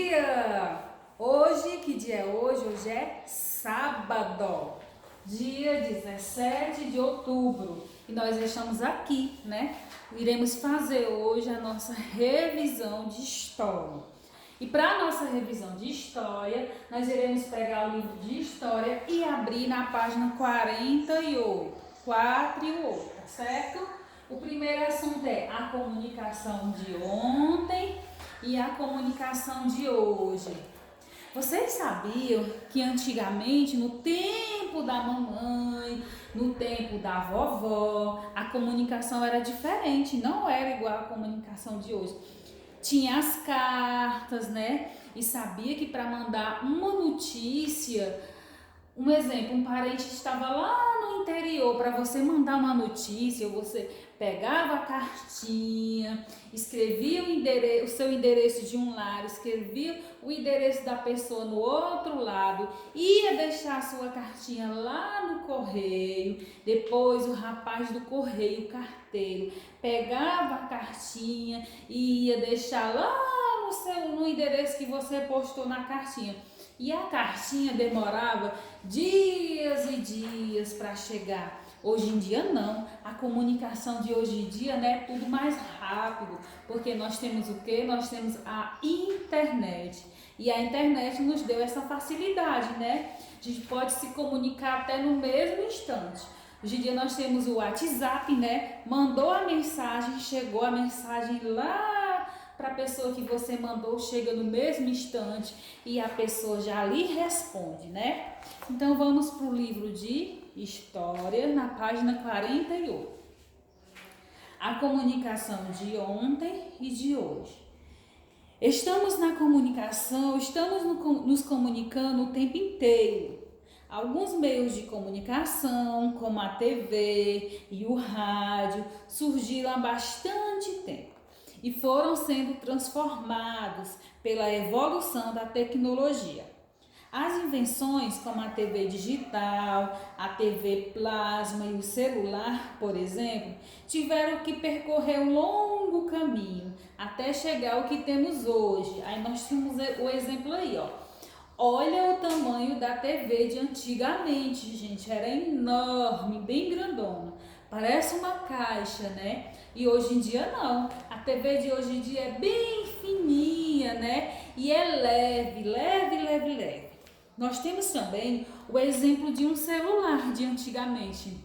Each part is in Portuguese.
dia! Hoje, que dia é hoje? Hoje é sábado, dia 17 de outubro. E nós estamos aqui, né? Iremos fazer hoje a nossa revisão de história. E para a nossa revisão de história, nós iremos pegar o livro de história e abrir na página 48, 4 e 8, tá certo? O primeiro assunto é a comunicação de ontem e a comunicação de hoje. Vocês sabiam que antigamente, no tempo da mamãe, no tempo da vovó, a comunicação era diferente, não era igual à comunicação de hoje. Tinha as cartas, né? E sabia que para mandar uma notícia, um exemplo, um parente estava lá no interior, para você mandar uma notícia, você pegava a cartinha, escrevia o seu endereço de um lado, escrevia o endereço da pessoa no outro lado, ia deixar a sua cartinha lá no correio, depois o rapaz do correio, o carteiro, pegava a cartinha e ia deixar lá no endereço que você postou na cartinha. E a cartinha demorava dias e dias para chegar. Hoje em dia não, a comunicação de hoje em dia, né, é tudo mais rápido, porque nós temos o quê? Nós temos a internet. E a internet nos deu essa facilidade, né? A gente pode se comunicar até no mesmo instante. Hoje em dia nós temos o WhatsApp, né? Mandou a mensagem, chegou a mensagem lá para a pessoa que você mandou, chega no mesmo instante e a pessoa já lhe responde, né? Então vamos para o livro de História, na página 48. A comunicação de ontem e de hoje. Estamos na comunicação, estamos nos comunicando o tempo inteiro. Alguns meios de comunicação, como a TV e o rádio, surgiram há bastante tempo e foram sendo transformados pela evolução da tecnologia. As invenções como a TV digital, a TV plasma e o celular, por exemplo, tiveram que percorrer um longo caminho até chegar ao que temos hoje. Aí nós temos o exemplo aí, ó. Olha o tamanho da TV de antigamente, gente, era enorme, bem grandona. Parece uma caixa, né? E hoje em dia não. A TV de hoje em dia é bem fininha, né? E é leve, leve, leve, leve. Nós temos também o exemplo de um celular de antigamente.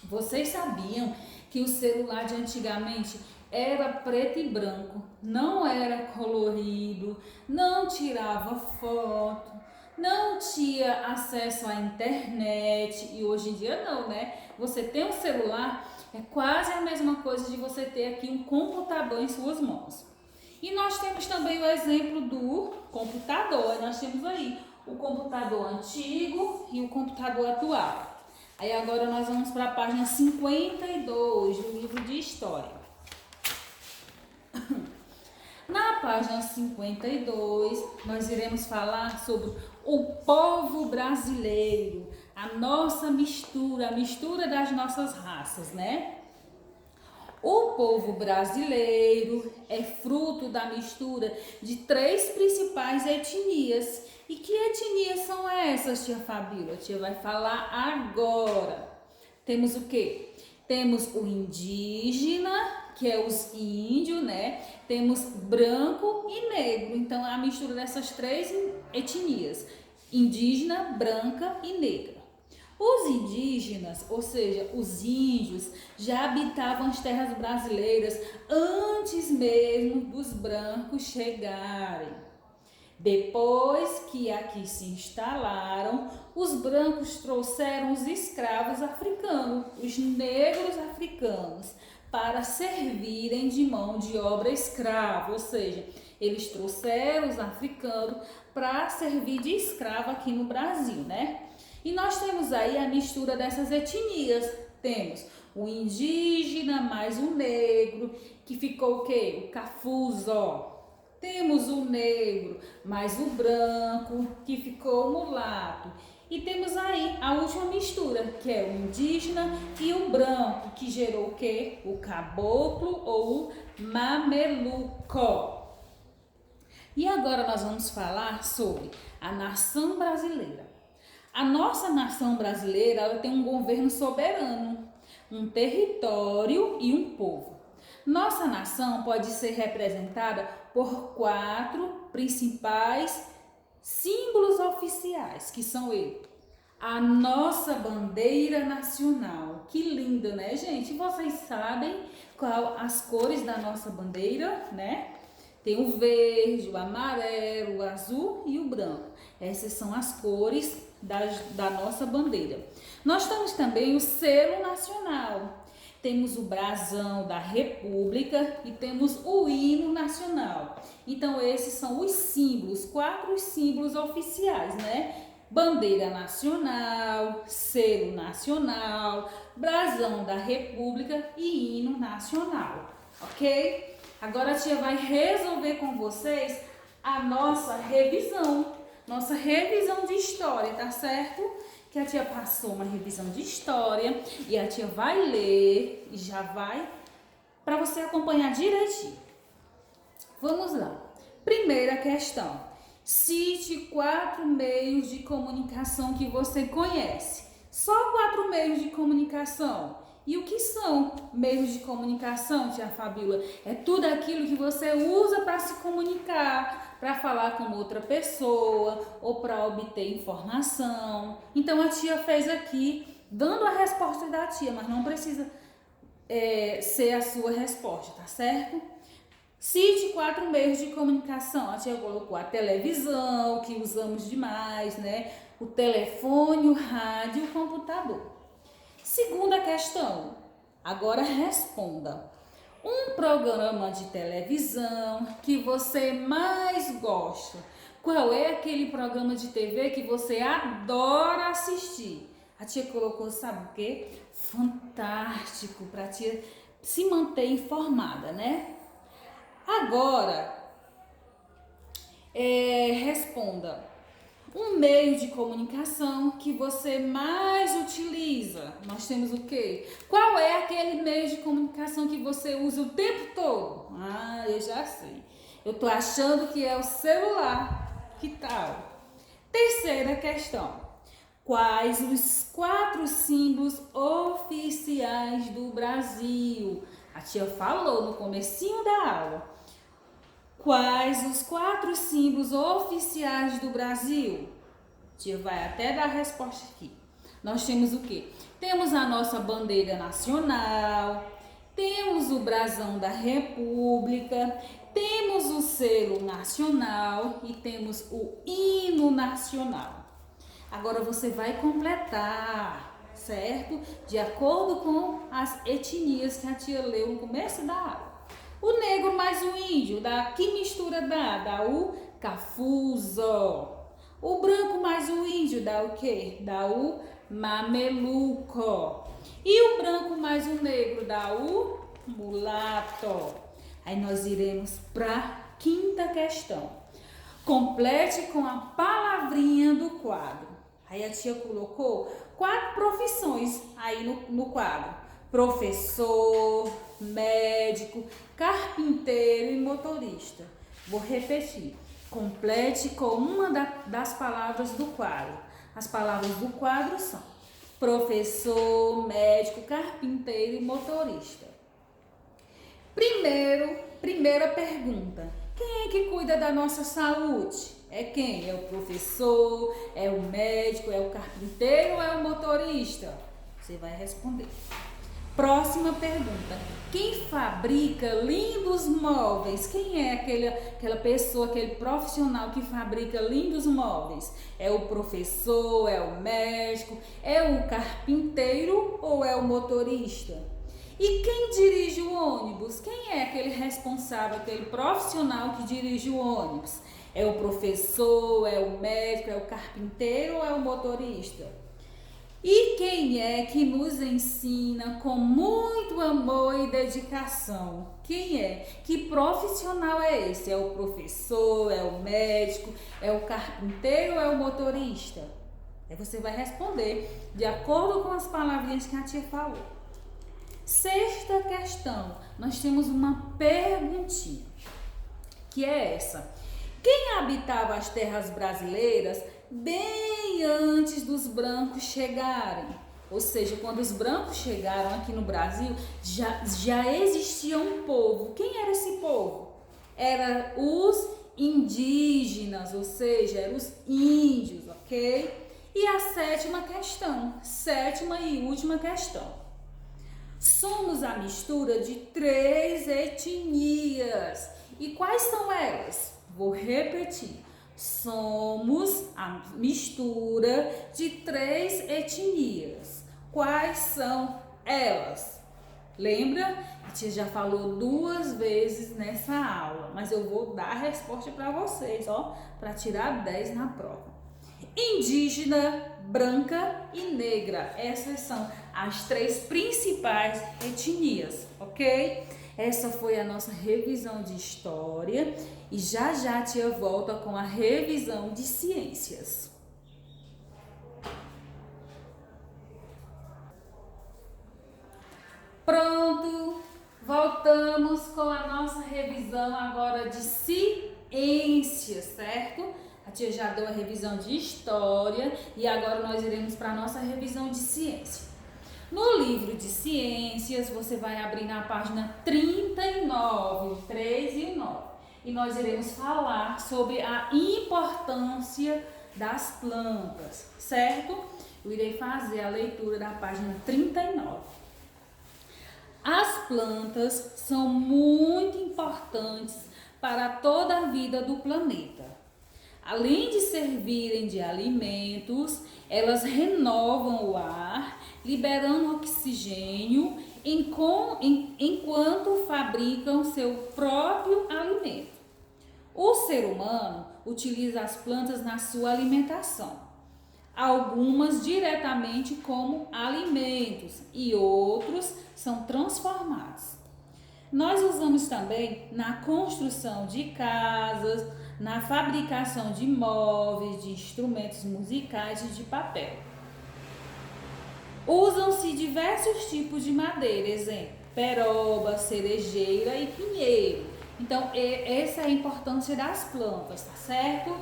Vocês sabiam que o celular de antigamente era preto e branco, não era colorido, não tirava foto, não tinha acesso à internet e hoje em dia não, né? Você tem um celular, é quase a mesma coisa de você ter aqui um computador em suas mãos. E nós temos também o exemplo do computador, nós temos aí o computador antigo e o computador atual. Aí agora nós vamos para a página 52 do livro de História. Na página 52, nós iremos falar sobre o povo brasileiro, a nossa mistura, a mistura das nossas raças, né? O povo brasileiro é fruto da mistura de três principais etnias. E que etnias são essas, tia Fabíola? A tia vai falar agora. Temos o quê? Temos o indígena, que é os índios, né? Temos branco e negro. Então, é a mistura dessas três etnias: indígena, branca e negra. Os indígenas, ou seja, os índios, já habitavam as terras brasileiras antes mesmo dos brancos chegarem. Depois que aqui se instalaram, os brancos trouxeram os escravos africanos, os negros africanos, para servirem de mão de obra escrava, ou seja, eles trouxeram os africanos para servir de escravo aqui no Brasil, né? E nós temos aí a mistura dessas etnias. Temos o indígena mais o negro, que ficou o quê? O cafuzó. Temos o negro mais o branco, que ficou o mulato. E temos aí a última mistura, que é o indígena e o branco, que gerou o quê? O caboclo ou o mameluco. E agora nós vamos falar sobre a nação brasileira. A nossa nação brasileira, ela tem um governo soberano, um território e um povo. Nossa nação pode ser representada por 4 principais símbolos oficiais, que são eles. A nossa bandeira nacional. Que linda, né, gente? Vocês sabem qual as cores da nossa bandeira, né? Tem o verde, o amarelo, o azul e o branco. Essas são as cores da nossa bandeira. Nós temos também o selo nacional. Temos o brasão da República e temos o hino nacional. Então, esses são os símbolos, 4 símbolos oficiais, né? Bandeira nacional, selo nacional, brasão da República e hino nacional, ok? Agora a tia vai resolver com vocês a nossa revisão de história, tá certo? Que a tia passou uma revisão de história e a tia vai ler e já vai para você acompanhar direitinho. Vamos lá. Primeira questão. Cite 4 meios de comunicação que você conhece. Só 4 meios de comunicação. E o que são meios de comunicação, tia Fabíola? É tudo aquilo que você usa para se comunicar, para falar com outra pessoa ou para obter informação. Então a tia fez aqui, dando a resposta da tia, mas não precisa ser a sua resposta, tá certo? Cite 4 meios de comunicação. A tia colocou a televisão, que usamos demais, né? O telefone, o rádio e o computador. Segunda questão. Agora responda. Um programa de televisão que você mais gosta. Qual é aquele programa de TV que você adora assistir? A tia colocou, sabe o quê? Fantástico, para a tia se manter informada, né? Agora, responda. Um meio de comunicação que você mais utiliza. Nós temos o quê? Qual é aquele meio de comunicação que você usa o tempo todo? Ah, eu já sei. Eu tô achando que é o celular. Que tal? Terceira questão. Quais os 4 símbolos oficiais do Brasil? A tia falou no comecinho da aula. Quais os 4 símbolos oficiais do Brasil? A tia vai até dar a resposta aqui. Nós temos o quê? Temos a nossa bandeira nacional, temos o brasão da República, temos o selo nacional e temos o hino nacional. Agora você vai completar, certo? De acordo com as etnias que a tia leu no começo da aula. O negro mais o índio, que mistura dá o cafuzo. O branco mais o índio dá o quê? Dá o mameluco. E o branco mais o negro dá o mulato. Aí nós iremos para a quinta questão. Complete com a palavrinha do quadro. Aí a tia colocou 4 profissões aí no quadro. Professor, médico, carpinteiro e motorista. Vou repetir. Complete com uma das palavras do quadro. As palavras do quadro são professor, médico, carpinteiro e motorista. Primeira pergunta. Quem é que cuida da nossa saúde? É quem? É o professor, é o médico, é o carpinteiro ou é o motorista? Você vai responder. Próxima pergunta. Quem fabrica lindos móveis? Quem é aquela pessoa, aquele profissional que fabrica lindos móveis? É o professor, é o médico, é o carpinteiro ou é o motorista? E quem dirige o ônibus? Quem é aquele responsável, aquele profissional que dirige o ônibus? É o professor, é o médico, é o carpinteiro ou é o motorista? E quem é que nos ensina com muito amor e dedicação? Quem é? Que profissional é esse? É o professor, é o médico, é o carpinteiro ou é o motorista? Aí você vai responder de acordo com as palavrinhas que a tia falou. Sexta questão, nós temos uma perguntinha, que é essa. Quem habitava as terras brasileiras bem antes dos brancos chegarem? Ou seja, quando os brancos chegaram aqui no Brasil, já existia um povo. Quem era esse povo? Era os indígenas, ou seja, eram os índios, ok? E a sétima e última questão. Somos a mistura de 3 etnias. E quais são elas? Vou repetir. Somos a mistura de 3 etnias. Quais são elas? Lembra? A tia já falou 2 vezes nessa aula, mas eu vou dar a resposta para vocês, ó, para tirar 10 na prova. Indígena, branca e negra. Essas são as 3 principais etnias, ok? Essa foi a nossa revisão de história e já a tia volta com a revisão de ciências. Pronto, voltamos com a nossa revisão agora de ciências, certo? A tia já deu a revisão de história e agora nós iremos para a nossa revisão de ciência. No livro de ciências, você vai abrir na página 39, 3 e 9. E nós iremos falar sobre a importância das plantas, certo? Eu irei fazer a leitura da página 39. As plantas são muito importantes para toda a vida do planeta. Além de servirem de alimentos, elas renovam o ar, liberando oxigênio enquanto fabricam seu próprio alimento. O ser humano utiliza as plantas na sua alimentação, algumas diretamente como alimentos e outros são transformados. Nós usamos também na construção de casas, na fabricação de móveis, de instrumentos musicais e de papel. Usam-se diversos tipos de madeira, exemplo, peroba, cerejeira e pinheiro. Então, essa é a importância das plantas, tá certo?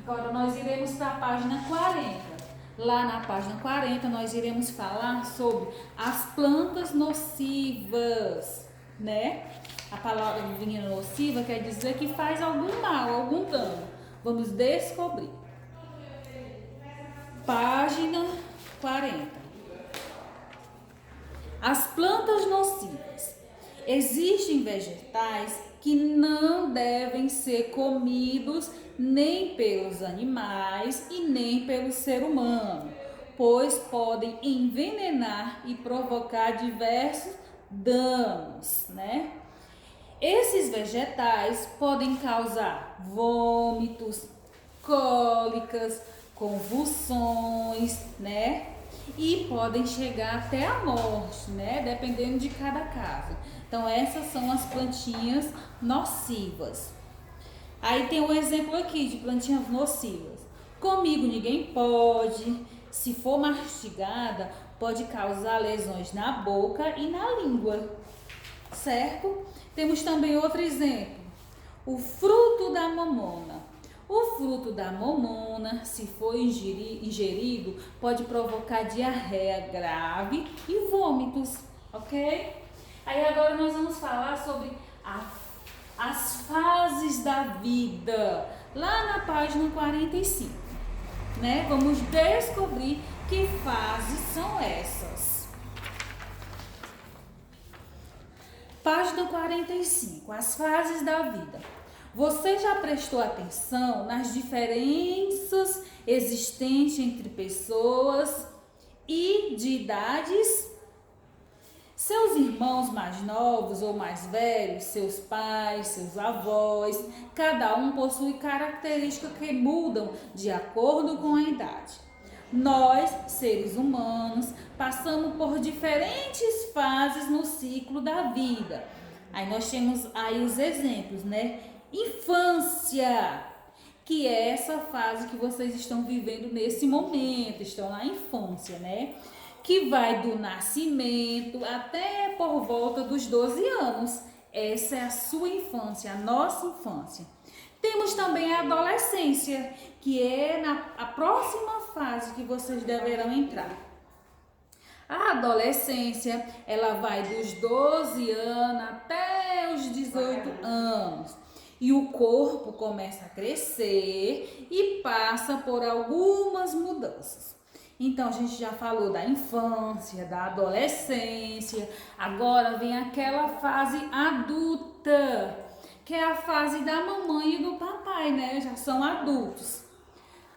Agora nós iremos para a página 40. Lá na página 40 nós iremos falar sobre as plantas nocivas, né? A palavra nociva quer dizer que faz algum mal, algum dano. Vamos descobrir. Página 40. As plantas nocivas. Existem vegetais que não devem ser comidos nem pelos animais e nem pelo ser humano, pois podem envenenar e provocar diversos danos, né? Esses vegetais podem causar vômitos, cólicas, convulsões, né? E podem chegar até a morte, né? Dependendo de cada caso. Então, essas são as plantinhas nocivas. Aí tem um exemplo aqui de plantinhas nocivas. Comigo ninguém pode. Se for mastigada, pode causar lesões na boca e na língua, certo? Temos também outro exemplo, o fruto da mamona. O fruto da mamona, se for ingerido, pode provocar diarreia grave e vômitos, ok? Aí agora nós vamos falar sobre as fases da vida, lá na página 45, né? Vamos descobrir que fases são essas. Página 45, as fases da vida. Você já prestou atenção nas diferenças existentes entre pessoas e de idades? Seus irmãos mais novos ou mais velhos, seus pais, seus avós, cada um possui características que mudam de acordo com a idade. Nós, seres humanos, passamos por diferentes fases no ciclo da vida. Aí nós temos aí os exemplos, né? Infância, que é essa fase que vocês estão vivendo nesse momento, estão na infância, né? Que vai do nascimento até por volta dos 12 anos. Essa é a sua infância, a nossa infância. Temos também a adolescência, que é a próxima fase que vocês deverão entrar. A adolescência, ela vai dos 12 anos até os 18 anos. E o corpo começa a crescer e passa por algumas mudanças. Então, a gente já falou da infância, da adolescência, agora vem aquela fase adulta, que é a fase da mamãe e do papai, né? Já são adultos.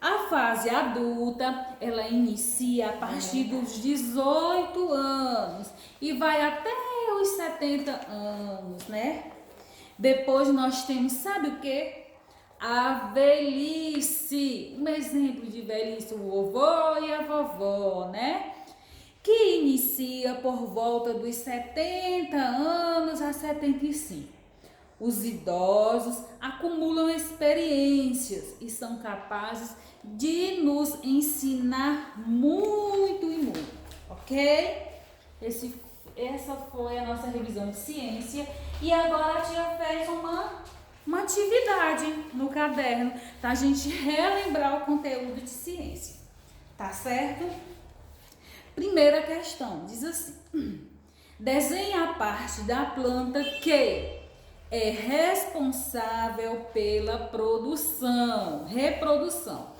A fase adulta, ela inicia a partir dos 18 anos e vai até os 70 anos, né? Depois nós temos, sabe o quê? A velhice. Um exemplo de velhice, o vovô e a vovó, né? Que inicia por volta dos 70 anos a 75. Os idosos acumulam experiências e são capazes de nos ensinar muito e muito, ok? Essa foi a nossa revisão de ciência e agora a tia fez uma atividade no caderno para a gente relembrar o conteúdo de ciência, tá certo? Primeira questão, diz assim: desenhe a parte da planta que é responsável pela reprodução.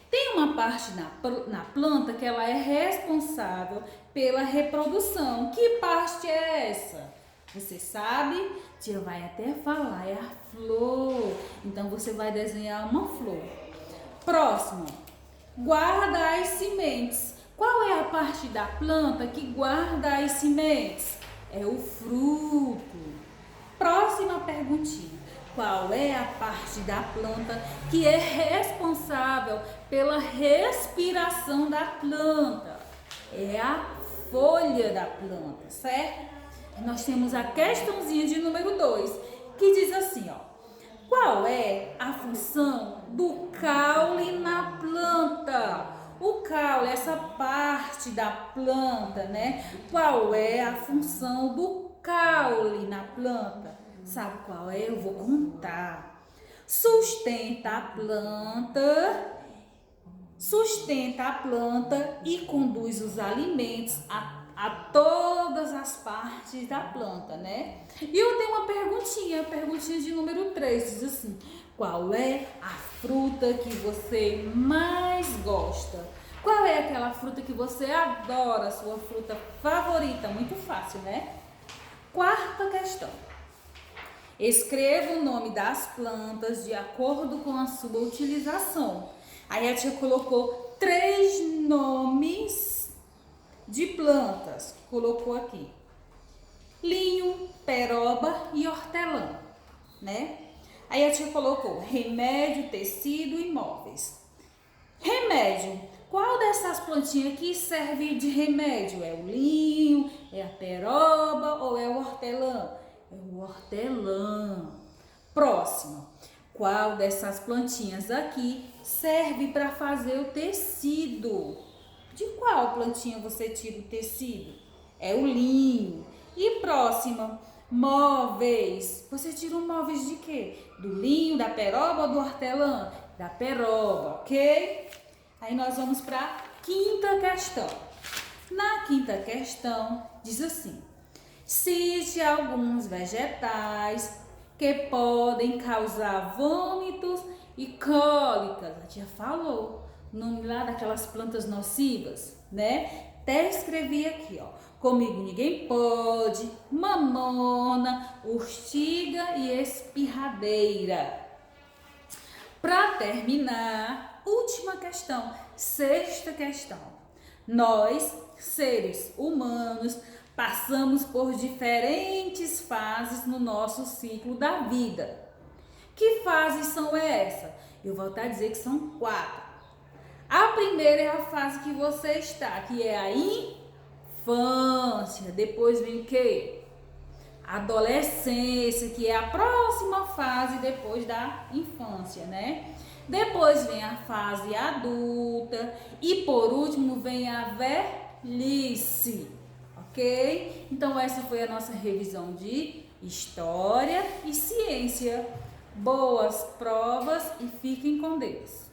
Tem uma parte na planta que ela é responsável pela reprodução. Que parte é essa? Você sabe? Tia vai até falar, é a flor. Então você vai desenhar uma flor. Próximo, guarda as sementes. Qual é a parte da planta que guarda as sementes? É o fruto. Próxima perguntinha. Qual é a parte da planta que é responsável pela respiração da planta? É a folha da planta, certo? Nós temos a questãozinha de número 2, que diz assim, ó. Qual é a função do caule na planta? O caule, essa parte da planta, né? Qual é a função do caule na planta? Sabe qual é? Eu vou contar. Sustenta a planta e conduz os alimentos a todas as partes da planta, né? E eu tenho uma perguntinha de número 3, diz assim: qual é a fruta que você mais gosta? Qual é aquela fruta que você adora, sua fruta favorita? Muito fácil, né? Quarta questão. Escreva o nome das plantas de acordo com a sua utilização. Aí a tia colocou 3 nomes de plantas. Colocou aqui: linho, peroba e hortelã, né? Aí a tia colocou remédio, tecido e móveis. Remédio. Qual dessas plantinhas aqui serve de remédio? É o linho, é a peroba ou é o hortelã? É o hortelã. Próximo. Qual dessas plantinhas aqui serve para fazer o tecido? De qual plantinha você tira o tecido? É o linho. E próxima. Móveis. Você tira móveis de quê? Do linho, da peroba ou do hortelã? Da peroba, ok? Aí nós vamos para a quinta questão. Na quinta questão, diz assim: cite alguns vegetais que podem causar vômitos e cólicas. A tia falou o nome lá daquelas plantas nocivas, né? Até escrevi aqui, ó. Comigo ninguém pode, mamona, urtiga e espirradeira. Para terminar, última questão, sexta questão. Nós, seres humanos, passamos por diferentes fases no nosso ciclo da vida. Que fases são essas? Eu vou voltar a dizer que são 4. A primeira é a fase que você está, que é a infância. Depois vem o quê? Adolescência, que é a próxima fase depois da infância, né? Depois vem a fase adulta e por último vem a velhice, ok? Então essa foi a nossa revisão de história e ciência. Boas provas e fiquem com Deus.